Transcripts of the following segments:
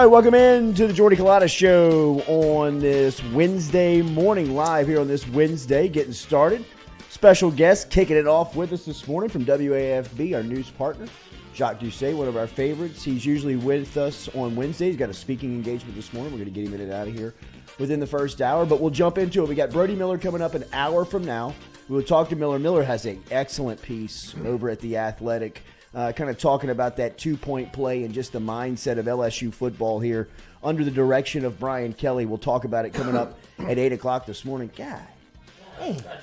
All right, welcome in to the Jordy Culotta Show on this Wednesday morning, live here on this Wednesday, getting started. Special guest kicking it off with us this morning from WAFB, our news partner, Jacques Doucet, one of our favorites. He's usually with us on Wednesday. He's got a speaking engagement this morning. We're going to get him in and out of here within the first hour, but we'll jump into it. We got Brody Miller coming up an hour from now. We'll talk to Miller. Miller has an excellent piece over at The Athletic, kind of talking about that two-point play and just the mindset of LSU football here under the direction of Brian Kelly. We'll talk about it coming up at 8 o'clock this morning. God,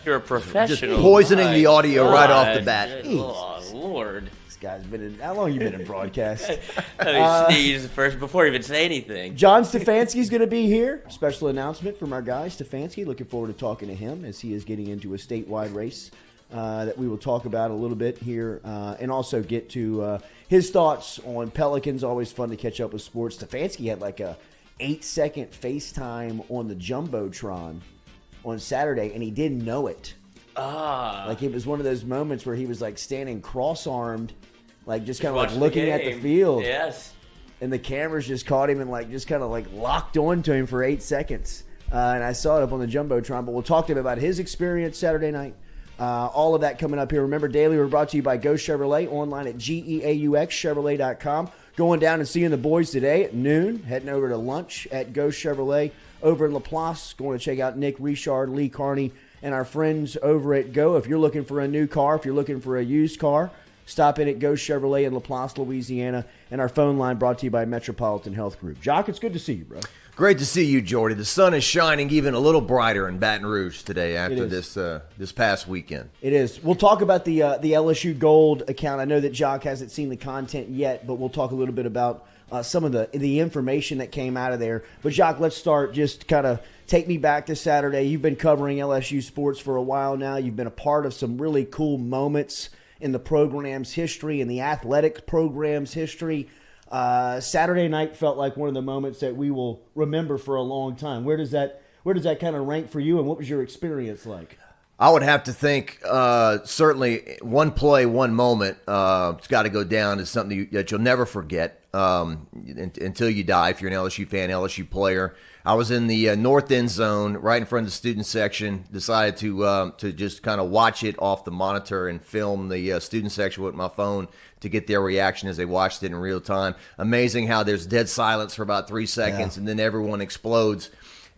you're a professional. Just poisoning the audio right off the bat. Oh, Lord. this guy's been in – how long you been in broadcast? Let me sneeze first before I even say anything. John Stefanski's going to be here. Special announcement from our guy, Stefanski. Looking forward to talking to him as he is getting into a statewide race that we will talk about a little bit here and also get to his thoughts on Pelicans. Always fun to catch up with sports. Stefanski had like a 8-second FaceTime on the Jumbotron on Saturday, and he didn't know it. Like it was one of those moments where he was like standing cross-armed, like just kind of like looking at the field. Yes. And the cameras just caught him and like just kind of like locked onto him for 8 seconds. And I saw it up on the Jumbotron. But we'll talk to him about his experience Saturday night. All of that coming up here. Remember, daily we're brought to you by Go Chevrolet, online at GEAUXChevrolet.com. Going down and seeing the boys today at noon. Heading over to lunch at Go Chevrolet over in LaPlace. Going to check out Nick Richard, Lee Carney, and our friends over at Go. If you're looking for a new car, if you're looking for a used car, stop in at Go Chevrolet in LaPlace, Louisiana. And our phone line brought to you by Metropolitan Health Group. Jacques, it's good to see you, bro. Great to see you, Jordy. The sun is shining even a little brighter in Baton Rouge today after this past weekend. It is. We'll talk about the LSU Gold account. I know that Jacques hasn't seen the content yet, but we'll talk a little bit about some of the information that came out of there. But Jacques, let's start. Just kind of take me back to Saturday. You've been covering LSU sports for a while now. You've been a part of some really cool moments in the program's history and the athletic program's history. Saturday night felt like one of the moments that we will remember for a long time. Where does that kind of rank for you, and what was your experience like? I would have to think certainly one play, one moment. It's got to go down as something that you'll never forget until you die. If you're an LSU fan, LSU player, I was in the north end zone, right in front of the student section. Decided to just kind of watch it off the monitor and film the student section with my phone to get their reaction as they watched it in real time. Amazing how there's dead silence for about 3 seconds, and then everyone explodes.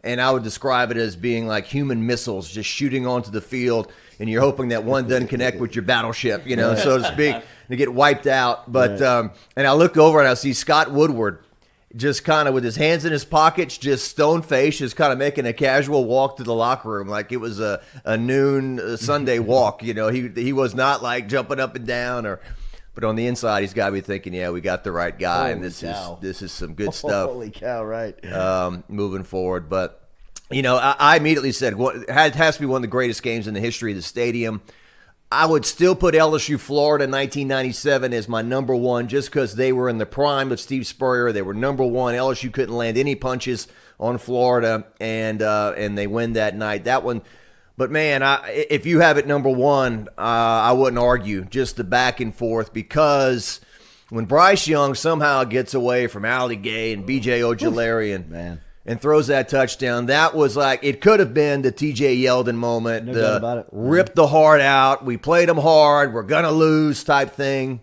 And I would describe it as being like human missiles just shooting onto the field, and you're hoping that one doesn't connect with your battleship, so to speak, to get wiped out. But and I look over and I see Scott Woodward just kind of with his hands in his pockets, just stone-faced, just kind of making a casual walk to the locker room like it was a noon Sunday walk. He was not like jumping up and down But on the inside, he's got to be thinking, yeah, we got the right guy, Holy and this cow. is some good stuff. Holy cow, right. Moving forward. But, I immediately said, it has to be one of the greatest games in the history of the stadium. I would still put LSU Florida 1997 as my number one just because they were in the prime of Steve Spurrier. They were number one. LSU couldn't land any punches on Florida, and they win that night. That one. But, man, if you have it number one, I wouldn't argue. Just the back and forth, because when Bryce Young somehow gets away from Allie Gay and B.J. Ojulari and throws that touchdown, that was like, it could have been the T.J. Yeldon moment. No doubt about it. Rip the heart out. We played them hard. We're going to lose type thing.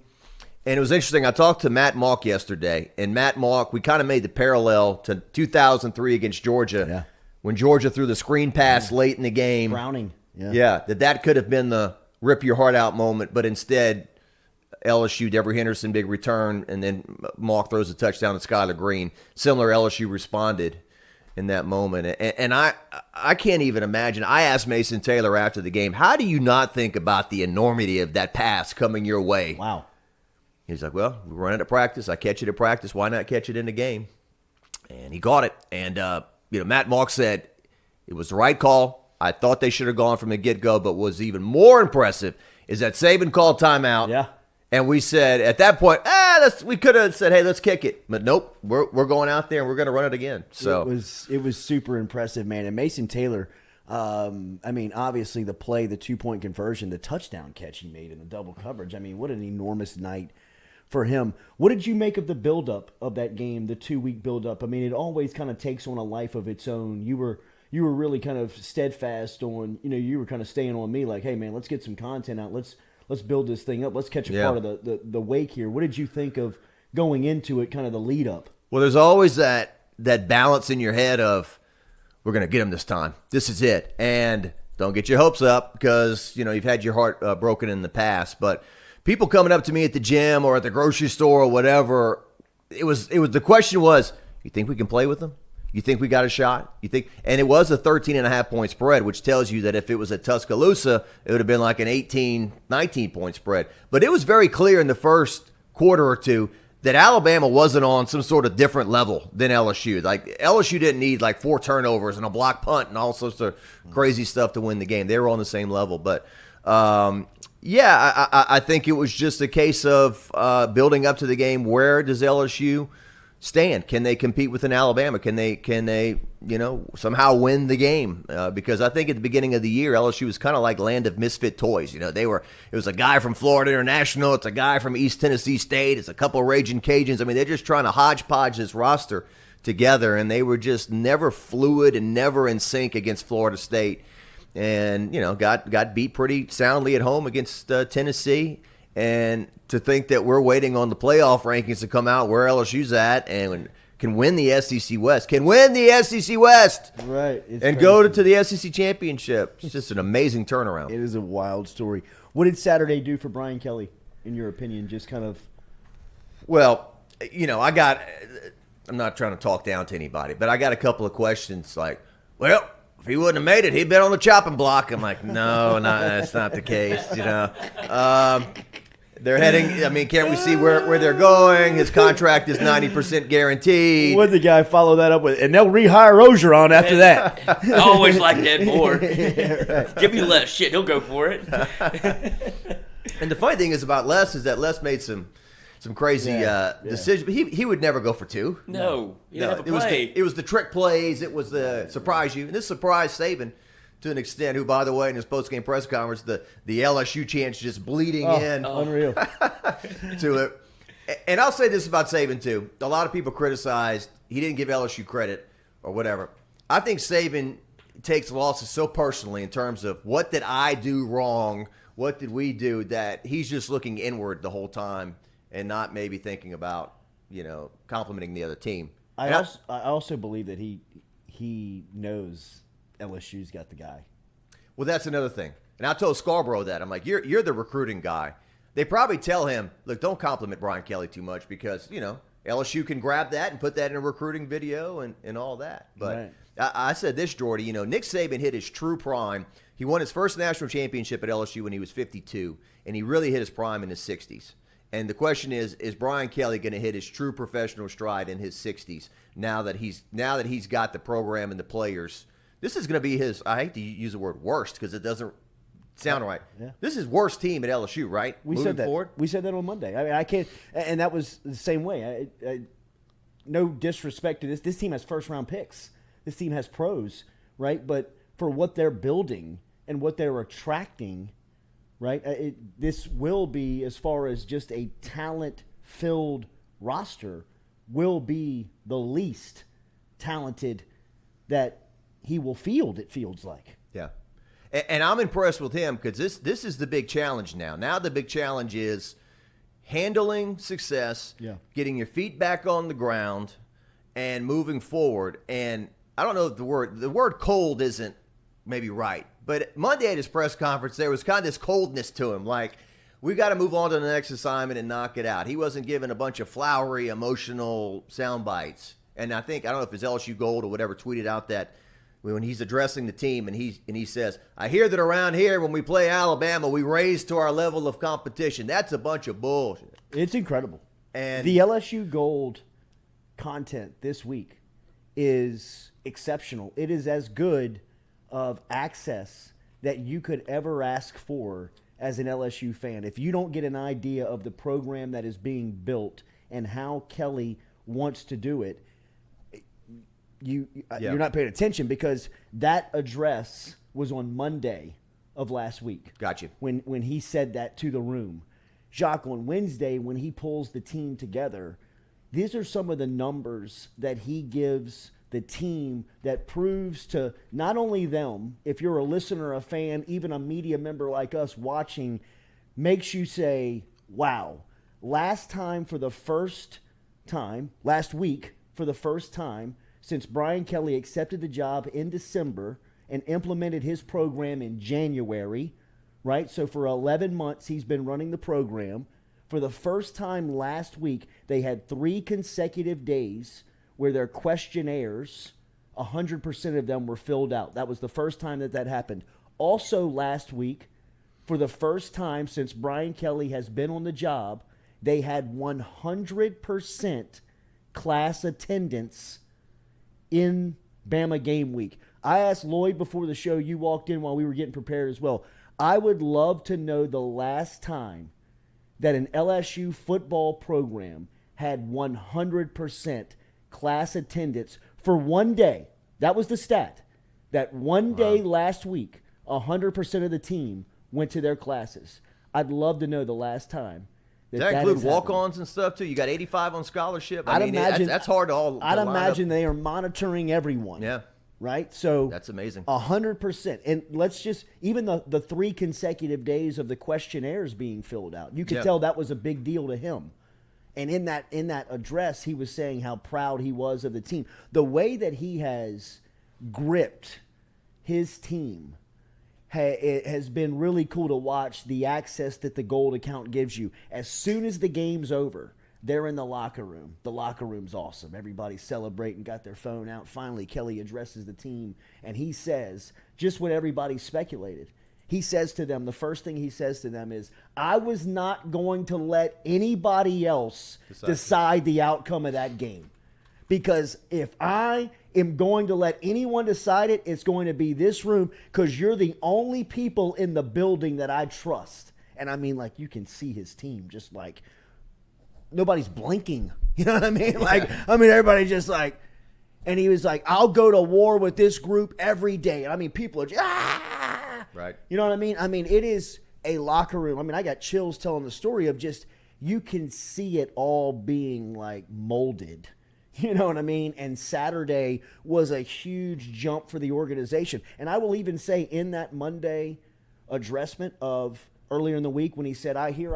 And it was interesting. I talked to Matt Mauck yesterday, and Matt Mauck, we kind of made the parallel to 2003 against Georgia. Yeah. When Georgia threw the screen pass late in the game. Browning. Yeah, that could have been the rip your heart out moment, but instead LSU, Devery Henderson, big return, and then Mauck throws a touchdown to Skylar Green. Similar, LSU responded in that moment. And I can't even imagine. I asked Mason Taylor after the game, how do you not think about the enormity of that pass coming your way? Wow. He's like, well, we run it at practice. I catch it at practice. Why not catch it in the game? And he caught it. And, Matt Mauck said it was the right call. I thought they should have gone from the get-go, but what was even more impressive is that Saban called timeout. Yeah. And we said at that point, we could have said, hey, let's kick it. But nope, we're going out there and we're going to run it again. So it was super impressive, man. And Mason Taylor, obviously the play, the 2-point conversion, the touchdown catch he made in the double coverage. I mean, what an enormous night for him. What did you make of the buildup of that game, the 2-week buildup? I mean, it always kind of takes on a life of its own. You were really kind of steadfast on, you were kind of staying on me like, hey, man, let's get some content out. Let's build this thing up. Let's catch a part of the wake here. What did you think of going into it, kind of the lead up? Well, there's always that balance in your head of, we're going to get him this time. This is it. And don't get your hopes up because, you've had your heart broken in the past. But people coming up to me at the gym or at the grocery store or whatever, the question was, you think we can play with them? You think we got a shot? You think? And it was a 13.5-point spread, which tells you that if it was at Tuscaloosa, it would have been like an 18, 19-point spread. But it was very clear in the first quarter or two that Alabama wasn't on some sort of different level than LSU. Like, LSU didn't need like 4 turnovers and a block punt and all sorts of crazy stuff to win the game. They were on the same level. But, I think it was just a case of building up to the game. Where does LSU stand? Can they compete with an Alabama? Can they somehow win the game? Because I think at the beginning of the year, LSU was kind of like land of misfit toys. It was a guy from Florida International, it's a guy from East Tennessee State, it's a couple of Raging Cajuns. I mean, they're just trying to hodgepodge this roster together, and they were just never fluid and never in sync against Florida State. And got beat pretty soundly at home against Tennessee. And to think that we're waiting on the playoff rankings to come out where LSU's at and can win the SEC West, right? And go to the SEC championship. It's just an amazing turnaround. It is a wild story. What did Saturday do for Brian Kelly, in your opinion? Just kind of. Well, I'm not trying to talk down to anybody, but I got a couple of questions like, well, if he wouldn't have made it, he'd been on the chopping block. I'm like, no, that's not the case, They're heading. I mean, can't we see where they're going? His contract is 90% guaranteed. Would the guy follow that up with, and they'll rehire Ogeron after that? I always like that more. Right. Give me less shit. He'll go for it. And the funny thing is about Les is that Les made some crazy decisions, but he would never go for 2. No, he didn't have a play. It was the trick plays. It was the surprise you, and this surprised Saban to an extent, who, by the way, in his post-game press conference, the LSU chants just bleeding in unreal to it. And I'll say this about Saban, too. A lot of people criticized he didn't give LSU credit or whatever. I think Saban takes losses so personally in terms of what did I do wrong, what did we do, that he's just looking inward the whole time and not maybe thinking about, complimenting the other team. I also believe that he knows LSU's got the guy. Well, that's another thing. And I told Scarborough that. I'm like, you're the recruiting guy. They probably tell him, look, don't compliment Brian Kelly too much because, LSU can grab that and put that in a recruiting video and all that. But right. I said this, Jordy, Nick Saban hit his true prime. He won his first national championship at LSU when he was 52, and he really hit his prime in his 60s. And the question is Brian Kelly going to hit his true professional stride in his 60s now that he's got the program and the players? This is going to be his, I hate to use the word worst because it doesn't sound right. Yeah. This is his worst team at LSU, right? We Moving said that. Forward? We said that on Monday. I mean, I can't, and that was the same way. No disrespect to this. This team has first-round picks. This team has pros, right? But for what they're building and what they're attracting, right, this will be, as far as just a talent-filled roster, will be the least talented that he will field, it feels like. Yeah. And I'm impressed with him because this is the big challenge now. Now the big challenge is handling success, getting your feet back on the ground, and moving forward. And I don't know if the word cold isn't maybe right, but Monday at his press conference, there was kind of this coldness to him, like, we got to move on to the next assignment and knock it out. He wasn't giving a bunch of flowery, emotional sound bites. And I don't know if it's LSU Gold or whatever tweeted out that when he's addressing the team and he says, I hear that around here when we play Alabama, we raise to our level of competition. That's a bunch of bullshit. It's incredible. And the LSU Gold content this week is exceptional. It is as good of access that you could ever ask for as an LSU fan. If you don't get an idea of the program that is being built and how Kelly wants to do it, you're not paying attention, because that address was on Monday of last week. Got you. When he said that to the room. Jacques, on Wednesday when he pulls the team together, these are some of the numbers that he gives the team that proves to not only them, if you're a listener, a fan, even a media member like us watching, makes you say, wow. Last week for the first time since Brian Kelly accepted the job in December and implemented his program in January, right? So for 11 months, he's been running the program. For the first time last week, they had 3 consecutive days where their questionnaires, 100% of them were filled out. That was the first time that happened. Also last week, for the first time since Brian Kelly has been on the job, they had 100% class attendance in Bama game week. I asked Lloyd before the show, you walked in while we were getting prepared as well. I would love to know the last time that an LSU football program had 100% class attendance for one day. That was the stat. That one day last week, 100% of the team went to their classes. I'd love to know the last time. Does that include walk-ons and stuff, too? You got 85 on scholarship? I'd imagine that's hard to I'd imagine up. they are monitoring everyone. Yeah. Right? So that's amazing. 100%. And let's just, even the 3 consecutive days of the questionnaires being filled out, you could tell that was a big deal to him. And in that address, he was saying how proud he was of the team. The way that he has gripped his team it has been really cool to watch, the access that the Gold account gives you. As soon as the game's over, they're in the locker room. The locker room's awesome. Everybody's celebrating, got their phone out. Finally, Kelly addresses the team, and he says just what everybody speculated. He says to them, the first thing he says to them is, I was not going to let anybody else decide the outcome of that game. Because if I am going to let anyone decide it, it's going to be this room, because you're the only people in the building that I trust. And I mean, like, you can see his team just like, nobody's blinking. You know what I mean? Like, everybody just like, and he was like, I'll go to war with this group every day. I mean, people are just, Right. You know what I mean? I mean, it is a locker room. I mean, I got chills telling the story of just, you can see it all being like molded. You know what I mean? And Saturday was a huge jump for the organization. And I will even say in that Monday addressment of earlier in the week when he said, I hear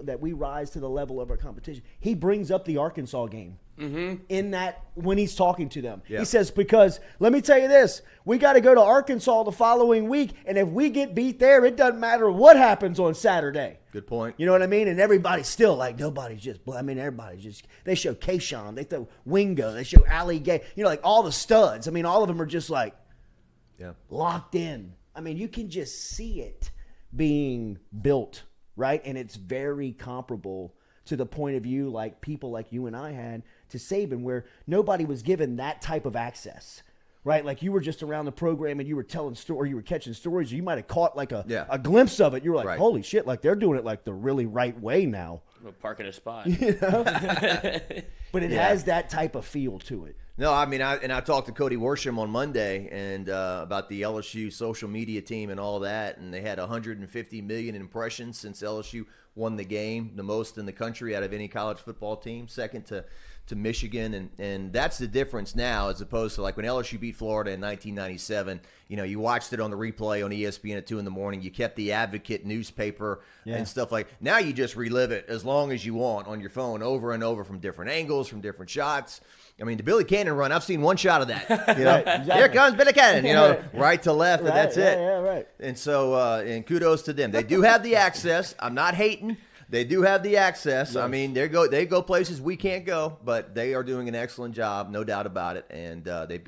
that we rise to the level of our competition, he brings up the Arkansas game. In that, when he's talking to them, he says, because let me tell you this, we got to go to Arkansas the following week, and if we get beat there, it doesn't matter what happens on Saturday. Good point. You know what I mean? And everybody's still like, nobody's just, everybody's just, they show Kayshawn, they throw Wingo, they show Ali Gay, like all the studs. I mean, all of them are just like locked in. I mean, you can just see it being built, right? And it's very comparable to the point of view like people like you and I had to Saban, where nobody was given that type of access, right? Like you were just around the program and you were telling stories, you were catching stories, or you might have caught like a glimpse of it. You were like, holy shit, like they're doing it like the really right way now. We'll park in a spot. You know? But it has that type of feel to it. No, I mean, I talked to Cody Worsham on Monday and about the LSU social media team and all that, and they had 150 million impressions since LSU won the game, the most in the country out of any college football team, second to Michigan, and that's the difference now as opposed to like when LSU beat Florida in 1997. You watched it on the replay on ESPN at 2 a.m. You kept the Advocate newspaper and stuff like. Now you just relive it as long as you want on your phone over and over from different angles, from different shots. I mean, the Billy Cannon run, I've seen one shot of that. Exactly. Here comes Billy Cannon, right to left, and that's it. Yeah, right. And so, and kudos to them. They do have the access. I'm not hating. They do have the access. Yes. I mean, they go places we can't go, but they are doing an excellent job, no doubt about it. And they've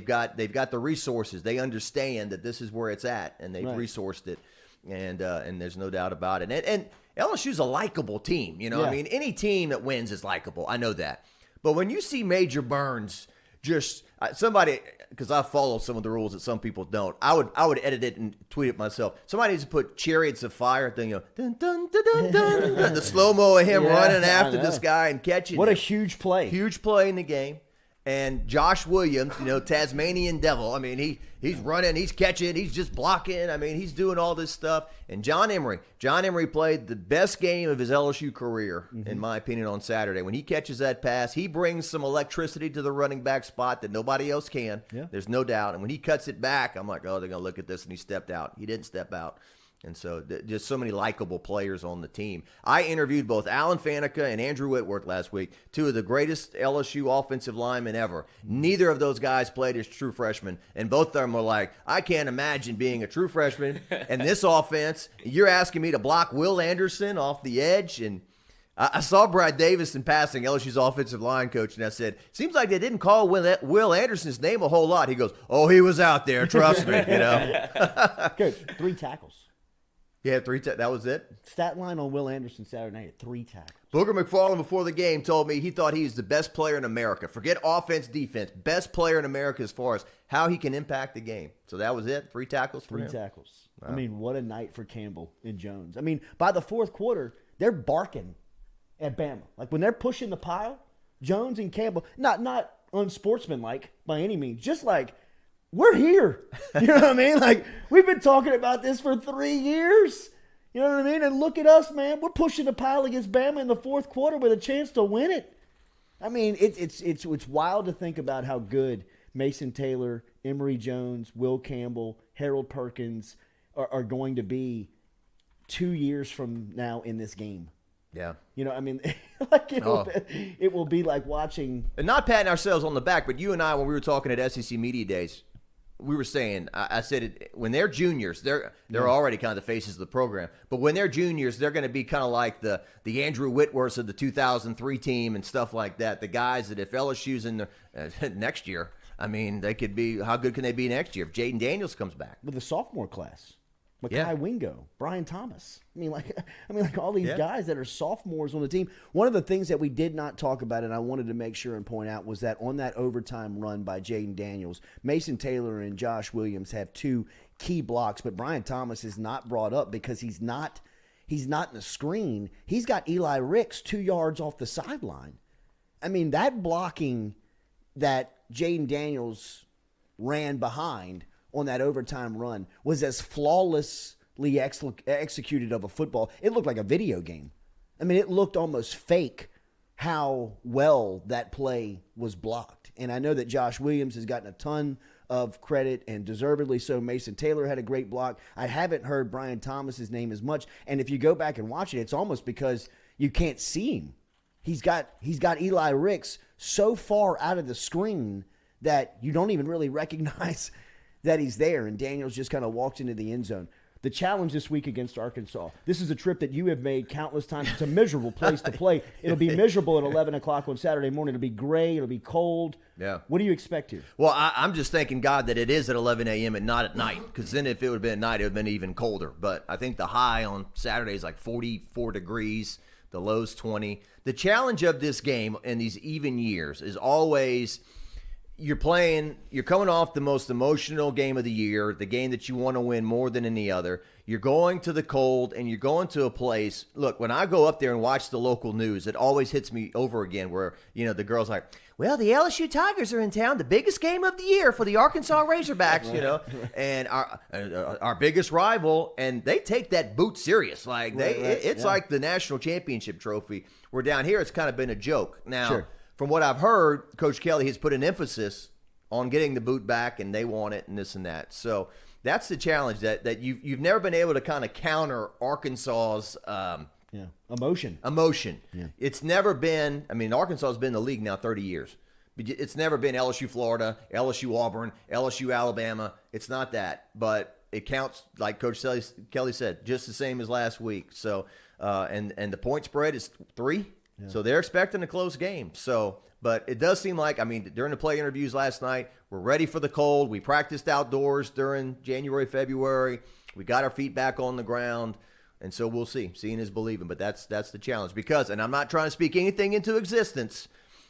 got the resources. They understand that this is where it's at, and they've resourced it. And there's no doubt about it. And LSU's a likable team. I mean, any team that wins is likable. I know that. But when you see Major Burns just somebody, because I follow some of the rules that some people don't, I would edit it and tweet it myself. Somebody needs to put Chariots of Fire thing, dun, dun, dun, dun, dun, dun, the slow-mo of him running after this guy and catching What him. a huge play. Huge play in the game. And Josh Williams, Tasmanian Devil. I mean, he's running, he's catching, he's just blocking. I mean, he's doing all this stuff. And John Emery played the best game of his LSU career, in my opinion, on Saturday. When he catches that pass, he brings some electricity to the running back spot that nobody else can. Yeah. There's no doubt. And when he cuts it back, I'm like, oh, they're going to look at this. And he stepped out. He didn't step out. And so just so many likable players on the team. I interviewed both Alan Faneca and Andrew Whitworth last week, two of the greatest LSU offensive linemen ever. Neither of those guys played as true freshmen, and both of them were like, I can't imagine being a true freshman and this offense. You're asking me to block Will Anderson off the edge. And I saw Brad Davis in passing, LSU's offensive line coach, and I said, seems like they didn't call Will Anderson's name a whole lot. He goes, oh, he was out there, trust me. Good. 3 tackles. Yeah, 3 that was it? Stat line on Will Anderson Saturday night, 3 tackles. Booger McFarland before the game told me he thought he was the best player in America. Forget offense, defense. Best player in America as far as how he can impact the game. So that was it? 3 tackles for him? 3 tackles. Wow. I mean, what a night for Campbell and Jones. I mean, by the fourth quarter, they're barking at Bama. Like when they're pushing the pile, Jones and Campbell, not unsportsmanlike by any means, just like, we're here. You know what I mean? Like, we've been talking about this for 3 years. You know what I mean? And look at us, man. We're pushing the pile against Bama in the fourth quarter with a chance to win it. I mean, it's wild to think about how good Mason Taylor, Emory Jones, Will Campbell, Harold Perkins are going to be 2 years from now in this game. Yeah. You know, I mean, like it will be like watching. And not patting ourselves on the back, but you and I, when we were talking at SEC Media Days, we were saying, I said, when they're juniors, they're already kind of the faces of the program. But when they're juniors, they're going to be kind of like the Andrew Whitworths of the 2003 team and stuff like that. The guys that if LSU's in the next year, I mean, they could be. How good can they be next year if Jaden Daniels comes back with the sophomore class? Makai Wingo, Brian Thomas. I mean, like all these guys that are sophomores on the team. One of the things that we did not talk about, and I wanted to make sure and point out, was that on that overtime run by Jaden Daniels, Mason Taylor and Josh Williams have 2 key blocks, but Brian Thomas is not brought up because he's not in the screen. He's got Eli Ricks 2 yards off the sideline. I mean, that blocking that Jaden Daniels ran behind on that overtime run was as flawlessly executed of a football. It looked like a video game. I mean, it looked almost fake how well that play was blocked. And I know that Josh Williams has gotten a ton of credit, and deservedly so. Mason Taylor had a great block. I haven't heard Brian Thomas's name as much. And if you go back and watch it, it's almost because you can't see him. He's got Eli Ricks so far out of the screen that you don't even really recognize that he's there, and Daniels just kind of walks into the end zone. The challenge this week against Arkansas. This is a trip that you have made countless times. It's a miserable place to play. It'll be miserable at 11 o'clock on Saturday morning. It'll be gray. It'll be cold. Yeah. What do you expect here? Well, I'm just thanking God that it is at 11 a.m. and not at night, because then if it would have been at night, it would have been even colder. But I think the high on Saturday is like 44 degrees. The low's 20. The challenge of this game in these even years is always – you're coming off the most emotional game of the year, the game that you want to win more than any other. You're going to the cold, and you're going to a place. Look, when I go up there and watch the local news, it always hits me over again where, the girl's like, well, the LSU Tigers are in town, the biggest game of the year for the Arkansas Razorbacks, and our biggest rival, and they take that boot serious. Like it's like the national championship trophy. Where down here, it's kind of been a joke. Now, sure. From what I've heard, Coach Kelly has put an emphasis on getting the boot back, and they want it and this and that. So that's the challenge that you've never been able to kind of counter Arkansas's emotion. Yeah. It's never been. I mean, Arkansas has been in the league now 30 years. It's never been LSU Florida, LSU Auburn, LSU Alabama. It's not that, but it counts, like Coach Kelly said, just the same as last week. So and the point spread is 3. Yeah. So they're expecting a close game. So, but it does seem like, during the play interviews last night, we're ready for the cold. We practiced outdoors during January, February. We got our feet back on the ground. And so we'll see. Seeing is believing. But that's the challenge. Because, and I'm not trying to speak anything into existence,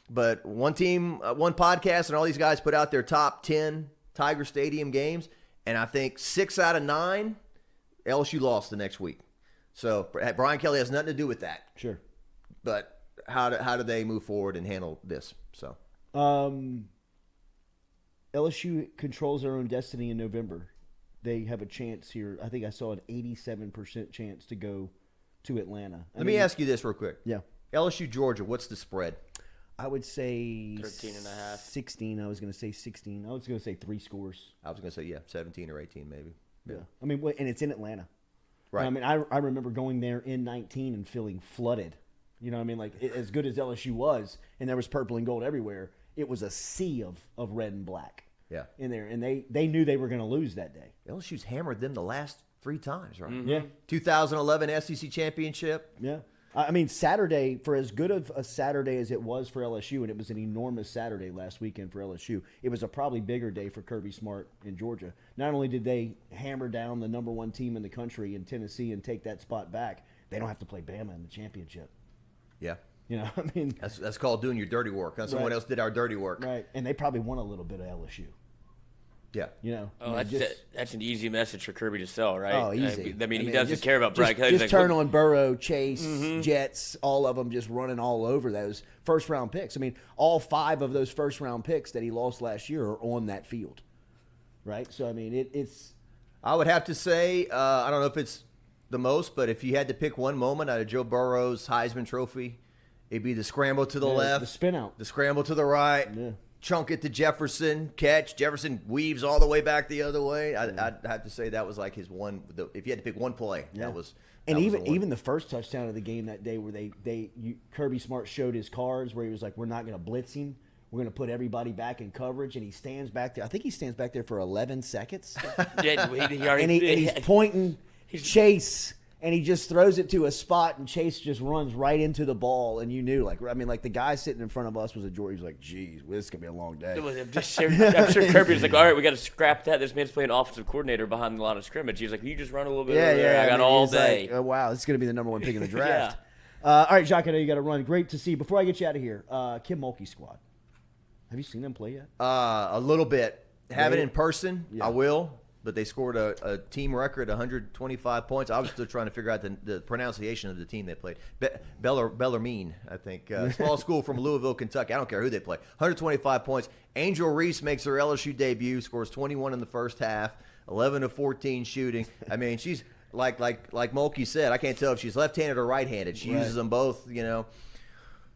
but one team, one podcast, and all these guys put out their top 10 Tiger Stadium games. And I think 6 out of 9, LSU lost the next week. So Brian Kelly has nothing to do with that. Sure. But how do they move forward and handle this? So LSU controls their own destiny in November. They have a chance here. I think I saw an 87% chance to go to Atlanta. Let me ask you this real quick. Yeah. LSU, Georgia, what's the spread? I would say 13.5. 16. I was going to say 16. I was going to say 3 scores. I was going to say, 17 or 18 maybe. Yeah. I mean, and it's in Atlanta. Right. I mean, I remember going there in 19 and feeling flooded. You know what I mean? Like, as good as LSU was, and there was purple and gold everywhere, it was a sea of red and black. Yeah. In there. And they knew they were going to lose that day. LSU's hammered them the last 3 times, right? Mm-hmm. Yeah. 2011 SEC championship. Yeah. I mean, Saturday, for as good of a Saturday as it was for LSU, and it was an enormous Saturday last weekend for LSU, it was a probably bigger day for Kirby Smart in Georgia. Not only did they hammer down the number 1 team in the country in Tennessee and take that spot back, they don't have to play Bama in the championship. Yeah. You know, I mean. That's called doing your dirty work. Someone else did our dirty work. Right. And they probably won a little bit of LSU. Yeah. You know. Oh, that's an easy message for Kirby to sell, right? Oh, easy. I mean, he doesn't care about Brian Kelly. Just turn on Burrow, Chase, Jets, all of them just running all over those first-round picks. I mean, all 5 of those first-round picks that he lost last year are on that field, right? So, I mean, it's – I would have to say, I don't know if it's the most, but if you had to pick one moment out of Joe Burrow's Heisman Trophy, it'd be the scramble to the left. The spin out. The scramble to the right. Yeah. Chunk it to Jefferson, catch. Jefferson weaves all the way back the other way. I'd have to say that was like his one. If you had to pick one play, that was. And even the first touchdown of the game that day, where Kirby Smart showed his cards, where he was like, "We're not going to blitz him. We're going to put everybody back in coverage," and he stands back there. I think he stands back there for 11 seconds. Yeah, he already, and he's pointing Chase. And he just throws it to a spot, and Chase just runs right into the ball. And you knew, the guy sitting in front of us was a Jordy. He was like, geez, this is going to be a long day. I'm sure Kirby was like, all right, we got to scrap that. This man's playing offensive coordinator behind the line of scrimmage. He's like, you just run a little bit over there. I got all day. Like, oh, wow, this is going to be the number 1 pick in the draft. All right, Jacques, I know you got to run. Great to see you. Before I get you out of here, Kim Mulkey's squad. Have you seen them play yet? A little bit. Haven't in person. Yeah. I will. But they scored a team record, 125 points. I was still trying to figure out the pronunciation of the team they played. Bellarmine, I think. Small school from Louisville, Kentucky. I don't care who they play. 125 points. Angel Reese makes her LSU debut, scores 21 in the first half, 11 of 14 shooting. I mean, she's like Mulkey said, I can't tell if she's left-handed or right-handed. She uses them both, you know.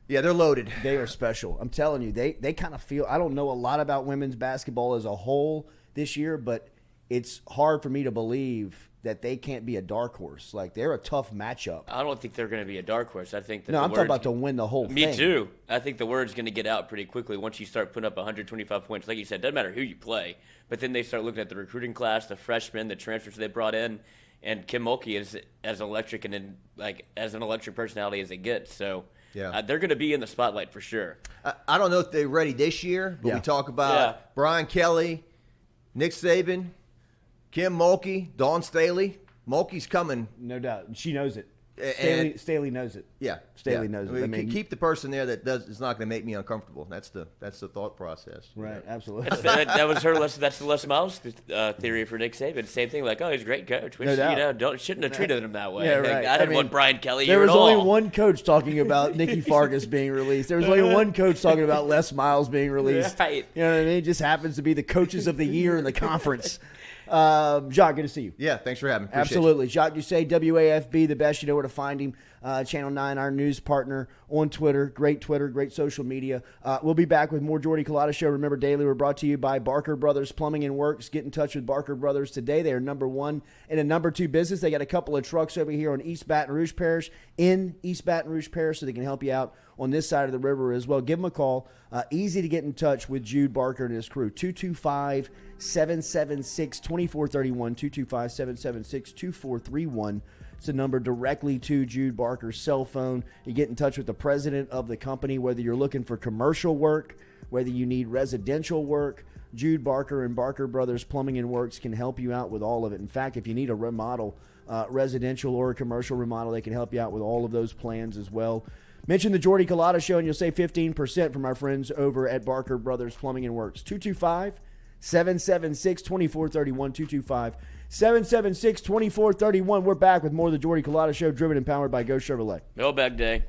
Yeah, they're loaded. They are special. I'm telling you, they kind of feel – I don't know a lot about women's basketball as a whole this year, but – it's hard for me to believe that they can't be a dark horse. Like, they're a tough matchup. I don't think they're going to be a dark horse. I think that no, I'm talking about to win the whole thing. Me too. I think the word's going to get out pretty quickly once you start putting up 125 points. Like you said, doesn't matter who you play. But then they start looking at the recruiting class, the freshmen, the transfers they brought in, and Kim Mulkey is as electric and as an electric personality as it gets. So yeah. They're going to be in the spotlight for sure. I don't know if they're ready this year, but we talk about Brian Kelly, Nick Saban, Kim Mulkey, Dawn Staley. Mulkey's coming. No doubt. She knows it. Staley knows it. Yeah. Staley knows it. I mean, keep the person there that is not going to make me uncomfortable. That's the thought process. Right, absolutely. That was her. That's the Les Miles theory for Nick Saban. Same thing. Like, oh, he's a great coach. Which, shouldn't have treated him that way. Yeah, right. I didn't want Brian Kelly. There was at all. only one coach talking about Nikki Fargas being released. There was only one coach talking about Les Miles being released. Right. You know what I mean? It just happens to be the coaches of the year in the conference. Jacques, good to see you. Yeah, thanks for having me. Appreciate Absolutely. Jacques Doucet, WAFB, the best. You know where to find him. Channel 9, our news partner on Twitter. Great social media. We'll be back with more Jordy Culotta Show. Remember, daily, we're brought to you by Barker Brothers Plumbing and Works. Get in touch with Barker Brothers today. They are number 1 and a number 2 business. They got a couple of trucks over here on East Baton Rouge Parish, so they can help you out on this side of the river as well. Give them a call. Easy to get in touch with Jude Barker and his crew. 225-776-2431. 225-776-2431. It's a number directly to Jude Barker's cell phone. You get in touch with the president of the company, whether you're looking for commercial work, whether you need residential work. Jude Barker and Barker Brothers Plumbing and Works can help you out with all of it. In fact, if you need a remodel, residential or a commercial remodel, they can help you out with all of those plans as well. Mention the Jordy Culotta Show, and you'll save 15% from our friends over at Barker Brothers Plumbing and Works. 225-776-2431. 225-776-2431. We're back with more of the Jordy Culotta Show, driven and powered by Go Chevrolet. Mailbag day.